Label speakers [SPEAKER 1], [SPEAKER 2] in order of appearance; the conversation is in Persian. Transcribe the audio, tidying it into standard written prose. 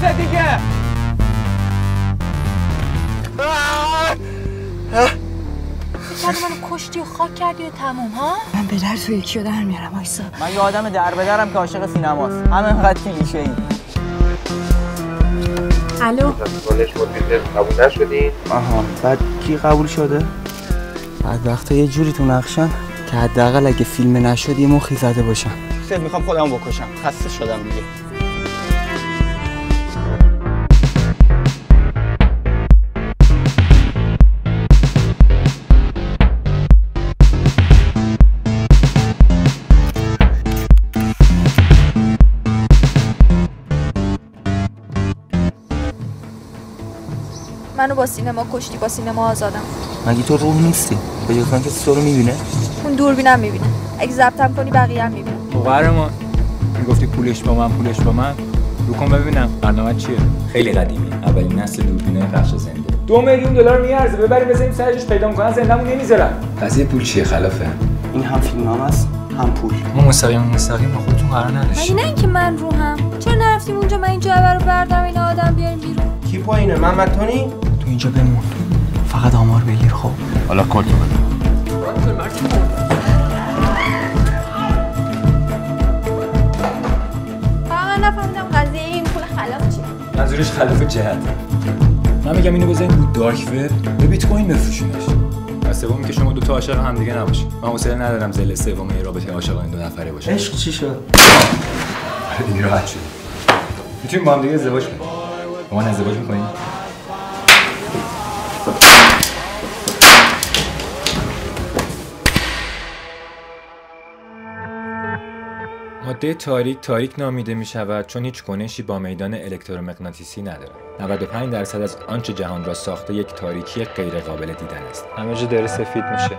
[SPEAKER 1] بسه دیگه.
[SPEAKER 2] منو کشتی و خاک کردی و تموم ها؟
[SPEAKER 3] من به در تو یکی رو در میارم آیسا.
[SPEAKER 1] من یه آدم در به درم که عاشق سینماست. همینقدر کلیشه ای.
[SPEAKER 2] الو.
[SPEAKER 4] دانش مدیر قبول نشدین؟
[SPEAKER 1] آها، بعد کی قبول شده؟ بعد وقتا یه جوری تو نقشن که حداقل اگه فیلم نشد یه مخی زده باشم. میخوام خودمو بکشم. خسته شدم دیگه.
[SPEAKER 2] منو با سینما کشتی، با سینما آزادم.
[SPEAKER 1] مگه تو روح نیستی؟ به جز من کسی تو رو میبینه؟
[SPEAKER 2] اون دوربینم میبینه. اگه ضبطم کنی بقیه هم میبینه.
[SPEAKER 5] تو قهرمان میگفتی پولش با من رو کن ببینم برنامه چیه.
[SPEAKER 6] خیلی قدیمی، اولین نسل دوربینای پخش زنده.
[SPEAKER 5] 2 میلیون دلار میارزه، ببریم بزنیم سرش پیدا میکنن زنده‌مون نمیذارن.
[SPEAKER 6] قضیه پول چیه خلافه؟
[SPEAKER 1] این هم فیلمنامه است، هم پول.
[SPEAKER 5] ما مستقیم با خودتون قرار نداشتیم.
[SPEAKER 2] مگه نه اینکه من روحم؟ چرا نرفتیم اونجا من این جعبه رو بردارم این آدم بیاریم بیرون؟
[SPEAKER 4] کی پایینه؟ محمد تونی؟
[SPEAKER 1] تو اینجا بمون. فقط آمار بگیر خب.
[SPEAKER 6] حالا کارت بده.
[SPEAKER 2] من نفهمیدم قضیه این پول خلاف چیه؟
[SPEAKER 5] منظورش خلاف جهت. من میگم اینو بزنید رو دارک وب به بیت کوین بفروشینش. و سومی که شما 2 تا عاشق هم دیگه نباشید. من حوصله ندارم زل سوم یه رابطه عاشقانه 2 نفره باشه.
[SPEAKER 1] عشق چی شد؟
[SPEAKER 5] دیگه راحت شد. میتونیم با هم دیگه ازدواج کنیم. با من ازدواج میکنیم؟ ماده تاریک نامیده می شود چون هیچ کنشی با میدان الکترومغناطیسی ندارد. 95% از آنچه جهان را ساخته یک تاریکی غیر قابل دیدن است. همه جا داره سفید میشه.